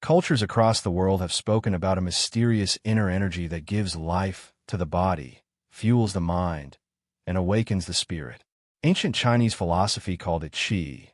Cultures across the world have spoken about a mysterious inner energy that gives life to the body, fuels the mind, and awakens the spirit. Ancient Chinese philosophy called it qi.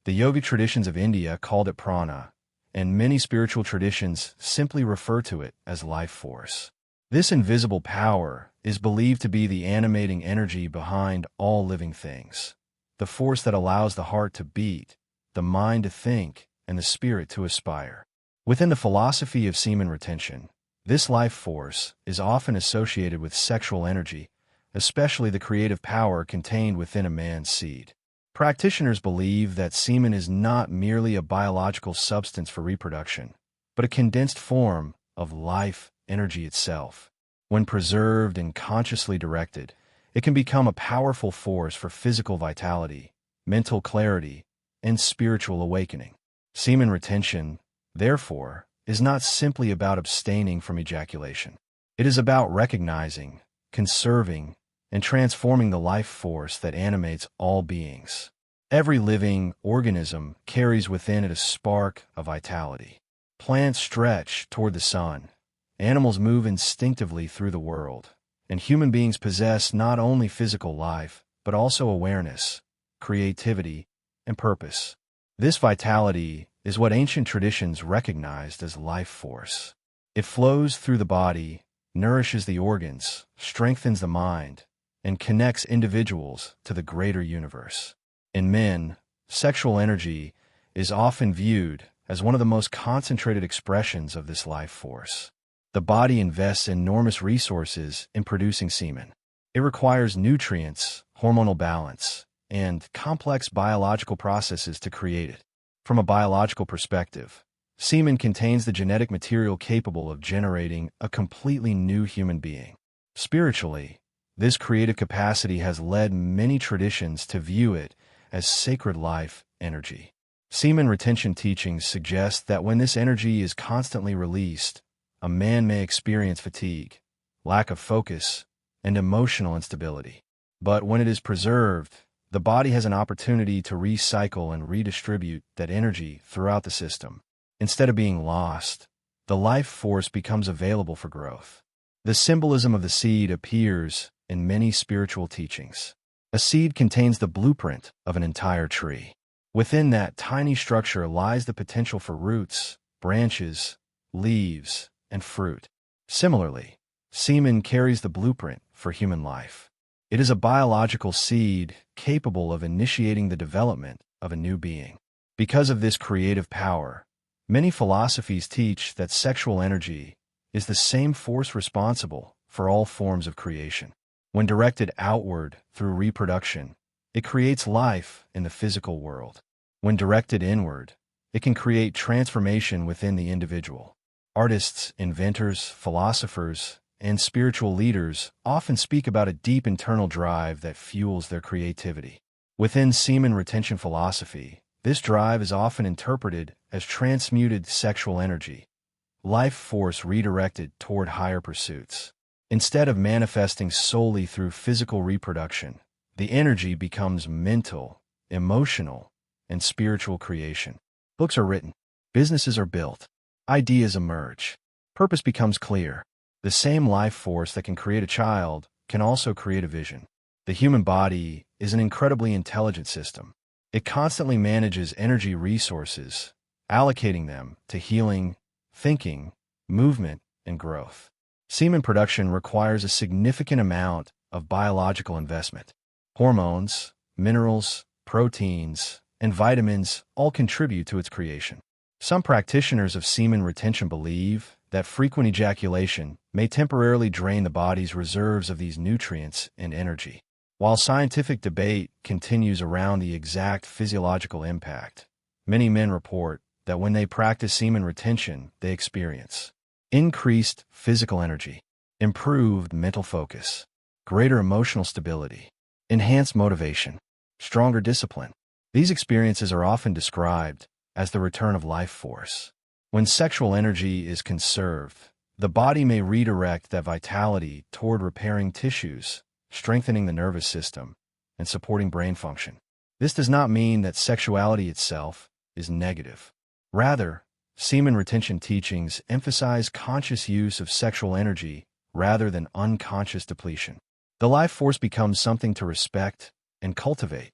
The yogic traditions of India called it prana, and many spiritual traditions simply refer to it as life force. This invisible power is believed to be the animating energy behind all living things, the force that allows the heart to beat, the mind to think, and the spirit to aspire. Within the philosophy of semen retention, this life force is often associated with sexual energy, especially the creative power contained within a man's seed. Practitioners believe that semen is not merely a biological substance for reproduction, but a condensed form of life energy itself. When preserved and consciously directed, it can become a powerful force for physical vitality, mental clarity, and spiritual awakening. Semen retention, therefore, is not simply about abstaining from ejaculation. It is about recognizing, conserving, and transforming the life force that animates all beings. Every living organism carries within it a spark of vitality. Plants stretch toward the sun, animals move instinctively through the world, and human beings possess not only physical life, but also awareness, creativity, and purpose. This vitality is what ancient traditions recognized as life force. It flows through the body, nourishes the organs, strengthens the mind, and connects individuals to the greater universe. In men, sexual energy is often viewed as one of the most concentrated expressions of this life force. The body invests enormous resources in producing semen. It requires nutrients, hormonal balance, and complex biological processes to create it. From a biological perspective, semen contains the genetic material capable of generating a completely new human being. Spiritually, this creative capacity has led many traditions to view it as sacred life energy. Semen retention teachings suggest that when this energy is constantly released, a man may experience fatigue, lack of focus, and emotional instability. But when it is preserved, the body has an opportunity to recycle and redistribute that energy throughout the system. Instead of being lost, the life force becomes available for growth. The symbolism of the seed appears in many spiritual teachings. A seed contains the blueprint of an entire tree. Within that tiny structure lies the potential for roots, branches, leaves, and fruit. Similarly, semen carries the blueprint for human life. It is a biological seed capable of initiating the development of a new being. Because of this creative power, many philosophies teach that sexual energy is the same force responsible for all forms of creation. When directed outward through reproduction, it creates life in the physical world. When directed inward, it can create transformation within the individual. Artists, inventors, philosophers, and spiritual leaders often speak about a deep internal drive that fuels their creativity. Within semen retention philosophy, this drive is often interpreted as transmuted sexual energy, life force redirected toward higher pursuits. Instead of manifesting solely through physical reproduction, the energy becomes mental, emotional, and spiritual creation. Books are written, businesses are built, ideas emerge, purpose becomes clear. The same life force that can create a child can also create a vision. The human body is an incredibly intelligent system. It constantly manages energy resources, allocating them to healing, thinking, movement, and growth. Semen production requires a significant amount of biological investment. Hormones, minerals, proteins, and vitamins all contribute to its creation. Some practitioners of semen retention believe that frequent ejaculation may temporarily drain the body's reserves of these nutrients and energy. While scientific debate continues around the exact physiological impact, many men report that when they practice semen retention, they experience increased physical energy, improved mental focus, greater emotional stability, enhanced motivation, stronger discipline. These experiences are often described as the return of life force. When sexual energy is conserved, the body may redirect that vitality toward repairing tissues, strengthening the nervous system, and supporting brain function. This does not mean that sexuality itself is negative. Rather, semen retention teachings emphasize conscious use of sexual energy rather than unconscious depletion. The life force becomes something to respect and cultivate,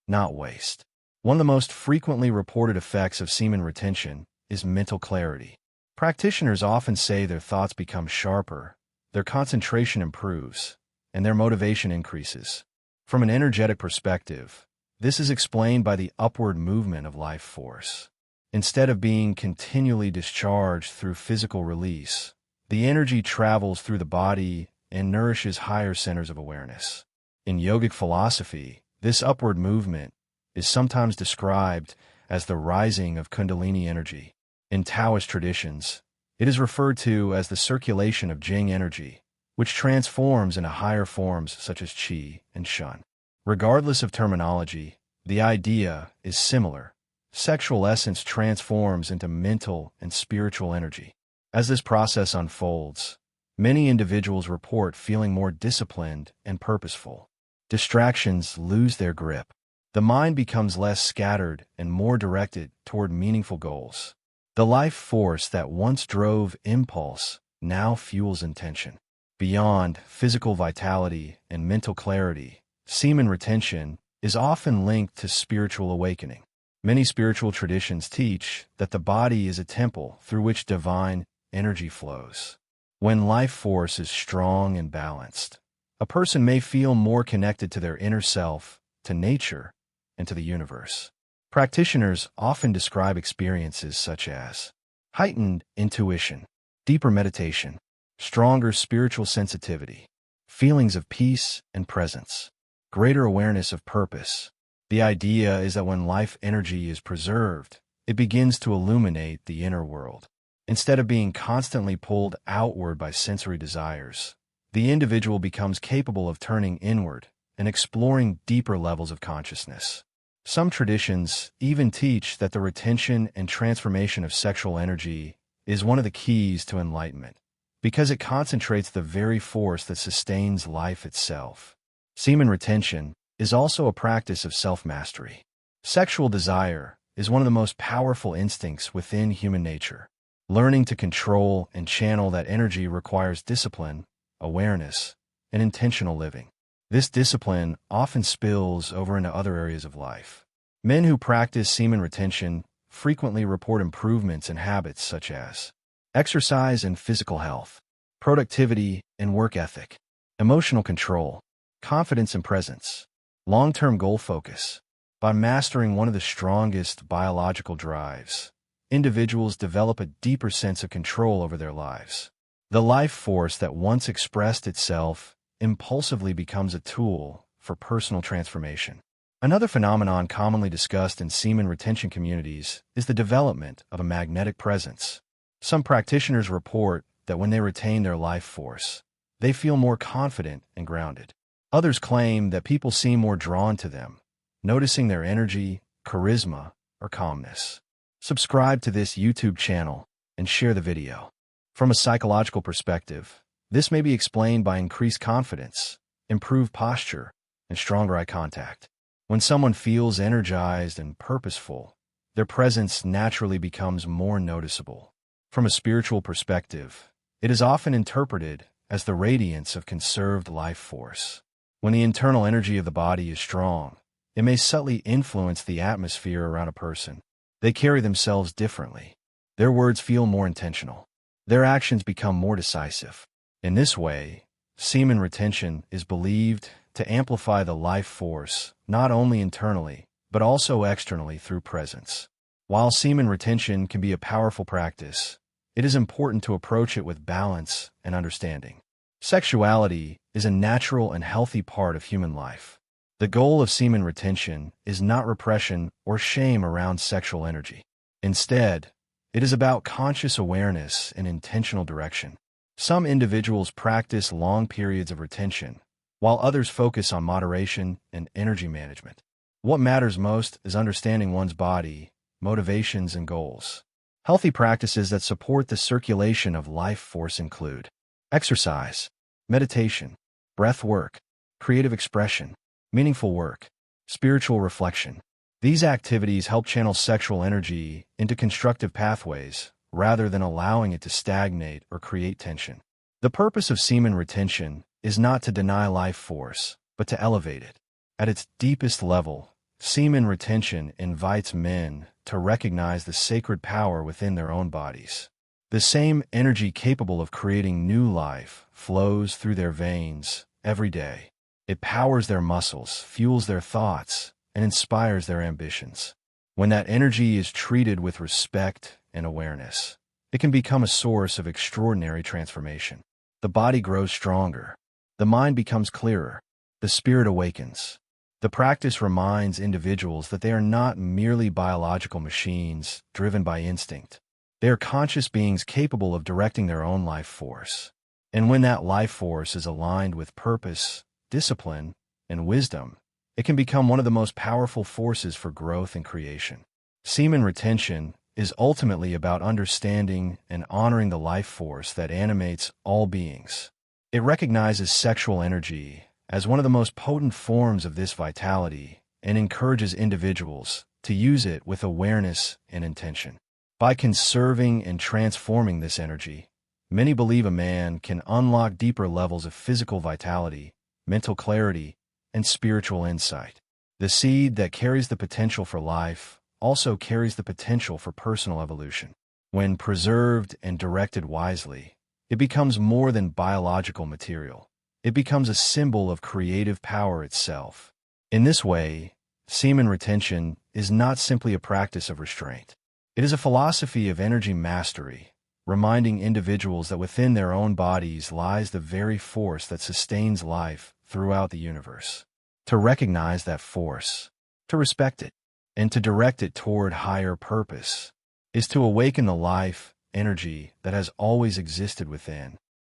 not waste. One of the most frequently reported effects of semen retention is mental clarity. Practitioners often say their thoughts become sharper, their concentration improves, and their motivation increases. From an energetic perspective, this is explained by the upward movement of life force. Instead of being continually discharged through physical release, the energy travels through the body and nourishes higher centers of awareness. In yogic philosophy, this upward movement is sometimes described as the rising of Kundalini energy. In Taoist traditions, it is referred to as the circulation of Jing energy, which transforms into higher forms such as qi and shen. Regardless of terminology, the idea is similar. Sexual essence transforms into mental and spiritual energy. As this process unfolds, many individuals report feeling more disciplined and purposeful. Distractions lose their grip. The mind becomes less scattered and more directed toward meaningful goals. The life force that once drove impulse now fuels intention. Beyond physical vitality and mental clarity, semen retention is often linked to spiritual awakening. Many spiritual traditions teach that the body is a temple through which divine energy flows. When life force is strong and balanced, a person may feel more connected to their inner self, to nature, and to the universe. Practitioners often describe experiences such as heightened intuition, deeper meditation, stronger spiritual sensitivity, feelings of peace and presence, greater awareness of purpose. The idea is that when life energy is preserved, it begins to illuminate the inner world. Instead of being constantly pulled outward by sensory desires, the individual becomes capable of turning inward and exploring deeper levels of consciousness. Some traditions even teach that the retention and transformation of sexual energy is one of the keys to enlightenment, because it concentrates the very force that sustains life itself. Semen retention is also a practice of self-mastery. Sexual desire is one of the most powerful instincts within human nature. Learning to control and channel that energy requires discipline, awareness, and intentional living. This discipline often spills over into other areas of life. Men who practice semen retention frequently report improvements in habits such as exercise and physical health, productivity and work ethic, emotional control, confidence and presence, long-term goal focus. By mastering one of the strongest biological drives, individuals develop a deeper sense of control over their lives. The life force that once expressed itself impulsively becomes a tool for personal transformation. Another phenomenon commonly discussed in semen retention communities is the development of a magnetic presence. Some practitioners report that when they retain their life force, they feel more confident and grounded. Others claim that people seem more drawn to them, noticing their energy, charisma, or calmness. Subscribe to this YouTube channel and share the video. From a psychological perspective, this may be explained by increased confidence, improved posture, and stronger eye contact. When someone feels energized and purposeful, their presence naturally becomes more noticeable. From a spiritual perspective, it is often interpreted as the radiance of conserved life force. When the internal energy of the body is strong, it may subtly influence the atmosphere around a person. They carry themselves differently. Their words feel more intentional. Their actions become more decisive. In this way, semen retention is believed to amplify the life force not only internally, but also externally through presence. While semen retention can be a powerful practice, it is important to approach it with balance and understanding. Sexuality is a natural and healthy part of human life. The goal of semen retention is not repression or shame around sexual energy. Instead, it is about conscious awareness and intentional direction. Some individuals practice long periods of retention, while others focus on moderation and energy management. What matters most is understanding one's body, motivations, and goals. Healthy practices that support the circulation of life force include exercise, meditation, breath work, creative expression, meaningful work, spiritual reflection, These activities help channel sexual energy into constructive pathways rather than allowing it to stagnate or create tension. The purpose of semen retention is not to deny life force, but to elevate it. At its deepest level, semen retention invites men to recognize the sacred power within their own bodies. The same energy capable of creating new life flows through their veins every day. It powers their muscles, fuels their thoughts, and inspires their ambitions. When that energy is treated with respect and awareness, it can become a source of extraordinary transformation. The body grows stronger. The mind becomes clearer. The spirit awakens. The practice reminds individuals that they are not merely biological machines driven by instinct. They are conscious beings capable of directing their own life force. And when that life force is aligned with purpose, discipline, and wisdom, it can become one of the most powerful forces for growth and creation. Semen retention is ultimately about understanding and honoring the life force that animates all beings. It recognizes sexual energy as one of the most potent forms of this vitality and encourages individuals to use it with awareness and intention. By conserving and transforming this energy, many believe a man can unlock deeper levels of physical vitality, mental clarity, and spiritual insight. The seed that carries the potential for life also carries the potential for personal evolution. When preserved and directed wisely, it becomes more than biological material. It becomes a symbol of creative power itself. In this way, semen retention is not simply a practice of restraint. It is a philosophy of energy mastery, reminding individuals that within their own bodies lies the very force that sustains life throughout the universe. To recognize that force, to respect it, and to direct it toward higher purpose is to awaken the life energy that has always existed within.